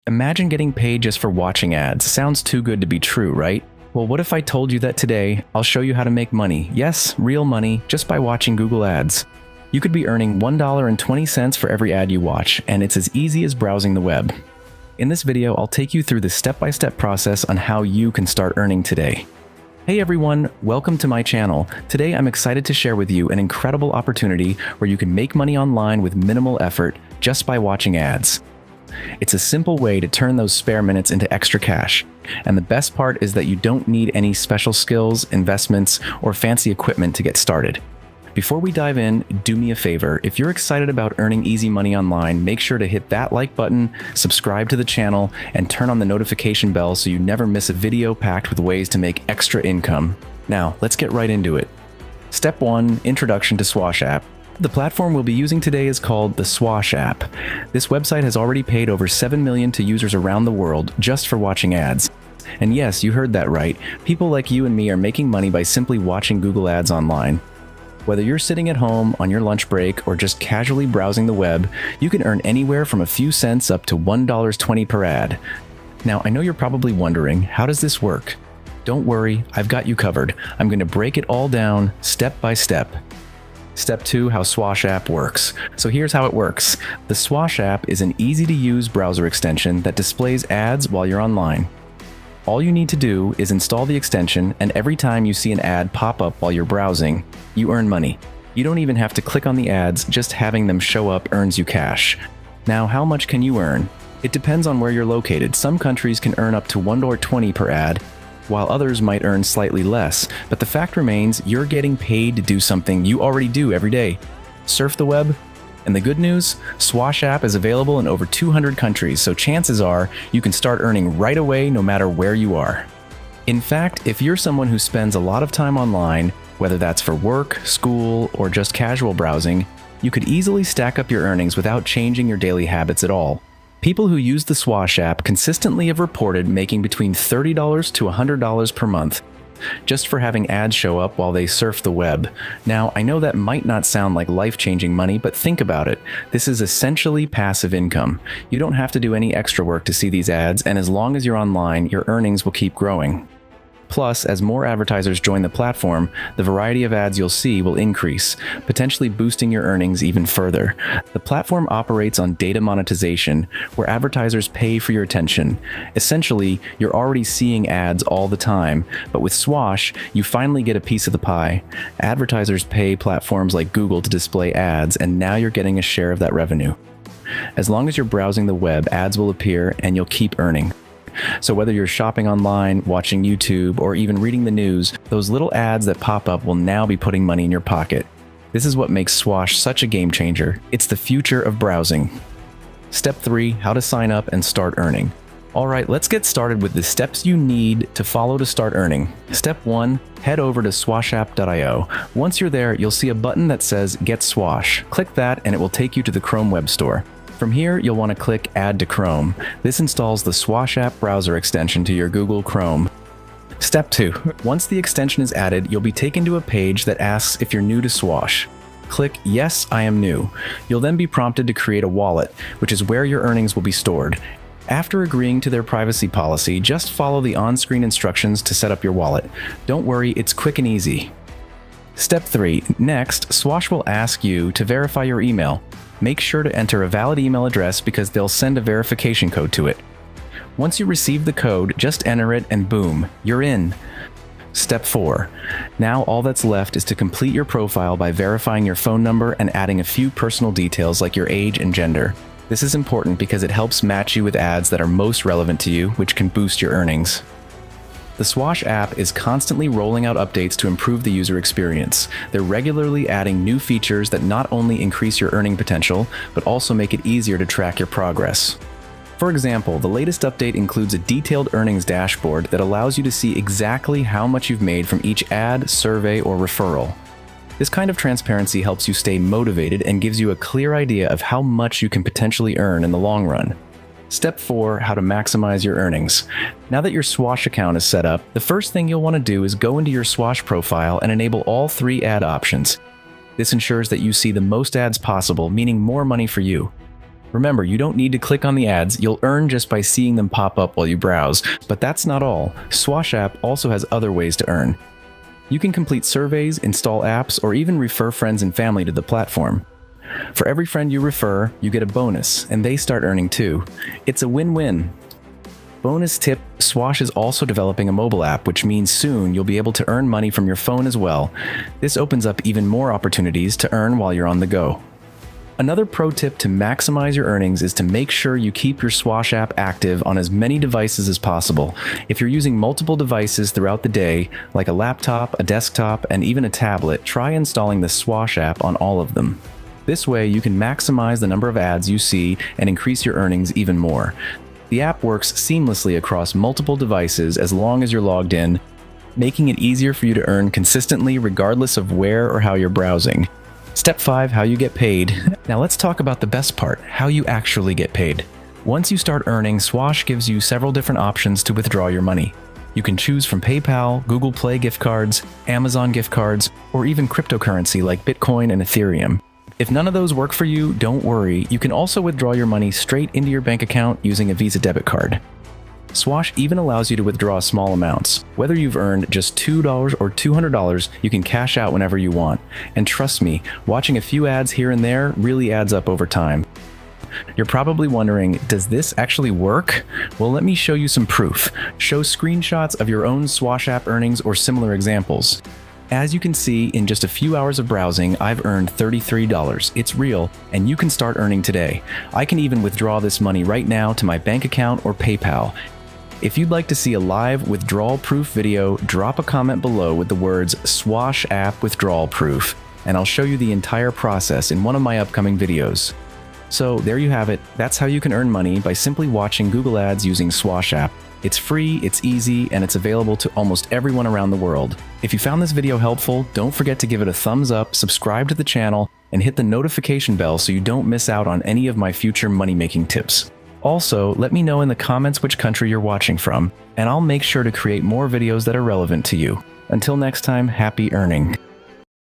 Imagine getting paid just for watching ads. Sounds too good to be true, right? Well, what if I told you that today I'll show you how to make money? Yes, real money, just by watching Google Ads. You could be earning $1.20 for every ad you watch, and it's as easy as browsing the web. In this video, I'll take you through the step-by-step process on how you can start earning today. Hey everyone, welcome to my channel. Today I'm excited to share with you an incredible opportunity where you can make money online with minimal effort just by watching ads. It's a simple way to turn those spare minutes into extra cash. And the best part is that you don't need any special skills, investments, or fancy equipment to get started. Before we dive in, do me a favor. If you're excited about earning easy money online, make sure to hit that like button, subscribe to the channel, and turn on the notification bell so you never miss a video packed with ways to make extra income. Now, let's get right into it. Step 1. Introduction to Swash app. The platform we'll be using today is called the Swash app. This website has already paid over 7 million to users around the world just for watching ads. And yes, you heard that right. People like you and me are making money by simply watching Google Ads online. Whether you're sitting at home on your lunch break or just casually browsing the web, you can earn anywhere from a few cents up to $1.20 per ad. Now, I know you're probably wondering, how does this work? Don't worry, I've got you covered. I'm going to break it all down step by step. Step 2, how Swash app works. So here's how it works. The Swash app is an easy-to-use browser extension that displays ads while you're online. All you need to do is install the extension, and every time you see an ad pop up while you're browsing, you earn money. You don't even have to click on the ads, just having them show up earns you cash. Now, how much can you earn? It depends on where you're located. Some countries can earn up to $1.20 per ad, while others might earn slightly less, but the fact remains you're getting paid to do something you already do every day. Surf the web. And the good news, Swash app is available in over 200 countries, so chances are you can start earning right away no matter where you are. In fact, if you're someone who spends a lot of time online, whether that's for work, school, or just casual browsing, you could easily stack up your earnings without changing your daily habits at all. People who use the Swash app consistently have reported making between $30 to $100 per month, just for having ads show up while they surf the web. Now, I know that might not sound like life-changing money, but think about it. This is essentially passive income. You don't have to do any extra work to see these ads, and as long as you're online, your earnings will keep growing. Plus, as more advertisers join the platform, the variety of ads you'll see will increase, potentially boosting your earnings even further. The platform operates on data monetization, where advertisers pay for your attention. Essentially, you're already seeing ads all the time, but with Swash, you finally get a piece of the pie. Advertisers pay platforms like Google to display ads, and now you're getting a share of that revenue. As long as you're browsing the web, ads will appear, and you'll keep earning. So whether you're shopping online, watching YouTube, or even reading the news, those little ads that pop up will now be putting money in your pocket. This is what makes Swash such a game changer. It's the future of browsing. Step 3, how to sign up and start earning. Alright, let's get started with the steps you need to follow to start earning. Step 1, head over to swashapp.io. Once you're there, you'll see a button that says Get Swash. Click that and it will take you to the Chrome Web Store. From here, you'll want to click Add to Chrome. This installs the Swash app browser extension to your Google Chrome. Step 2. Once the extension is added, you'll be taken to a page that asks if you're new to Swash. Click Yes, I am new. You'll then be prompted to create a wallet, which is where your earnings will be stored. After agreeing to their privacy policy, just follow the on-screen instructions to set up your wallet. Don't worry, it's quick and easy. Step 3. Next, Swash will ask you to verify your email. Make sure to enter a valid email address because they'll send a verification code to it. Once you receive the code, just enter it and boom, you're in. Step 4. Now all that's left is to complete your profile by verifying your phone number and adding a few personal details like your age and gender. This is important because it helps match you with ads that are most relevant to you, which can boost your earnings. The Swash app is constantly rolling out updates to improve the user experience. They're regularly adding new features that not only increase your earning potential, but also make it easier to track your progress. For example, the latest update includes a detailed earnings dashboard that allows you to see exactly how much you've made from each ad, survey, or referral. This kind of transparency helps you stay motivated and gives you a clear idea of how much you can potentially earn in the long run. Step 4, how to maximize your earnings. Now that your Swash account is set up, the first thing you'll want to do is go into your Swash profile and enable all 3 ad options. This ensures that you see the most ads possible, meaning more money for you. Remember, you don't need to click on the ads, you'll earn just by seeing them pop up while you browse. But that's not all. Swash app also has other ways to earn. You can complete surveys, install apps, or even refer friends and family to the platform. For every friend you refer, you get a bonus, and they start earning too. It's a win-win. Bonus tip, Swash is also developing a mobile app, which means soon you'll be able to earn money from your phone as well. This opens up even more opportunities to earn while you're on the go. Another pro tip to maximize your earnings is to make sure you keep your Swash app active on as many devices as possible. If you're using multiple devices throughout the day, like a laptop, a desktop, and even a tablet, try installing the Swash app on all of them. This way, you can maximize the number of ads you see and increase your earnings even more. The app works seamlessly across multiple devices as long as you're logged in, making it easier for you to earn consistently regardless of where or how you're browsing. Step 5, how you get paid. Now let's talk about the best part, how you actually get paid. Once you start earning, Swash gives you several different options to withdraw your money. You can choose from PayPal, Google Play gift cards, Amazon gift cards, or even cryptocurrency like Bitcoin and Ethereum. If none of those work for you, don't worry. You can also withdraw your money straight into your bank account using a Visa debit card. Swash even allows you to withdraw small amounts. Whether you've earned just $2 or $200, you can cash out whenever you want. And trust me, watching a few ads here and there really adds up over time. You're probably wondering, does this actually work? Well, let me show you some proof. Show screenshots of your own Swash app earnings or similar examples. As you can see, in just a few hours of browsing, I've earned $33. It's real, and you can start earning today. I can even withdraw this money right now to my bank account or PayPal. If you'd like to see a live withdrawal proof video, drop a comment below with the words Swash app withdrawal proof, and I'll show you the entire process in one of my upcoming videos. So there you have it. That's how you can earn money by simply watching Google Ads using Swash app. It's free, it's easy, and it's available to almost everyone around the world. If you found this video helpful, don't forget to give it a thumbs up, subscribe to the channel, and hit the notification bell so you don't miss out on any of my future money-making tips. Also, let me know in the comments which country you're watching from, and I'll make sure to create more videos that are relevant to you. Until next time, happy earning.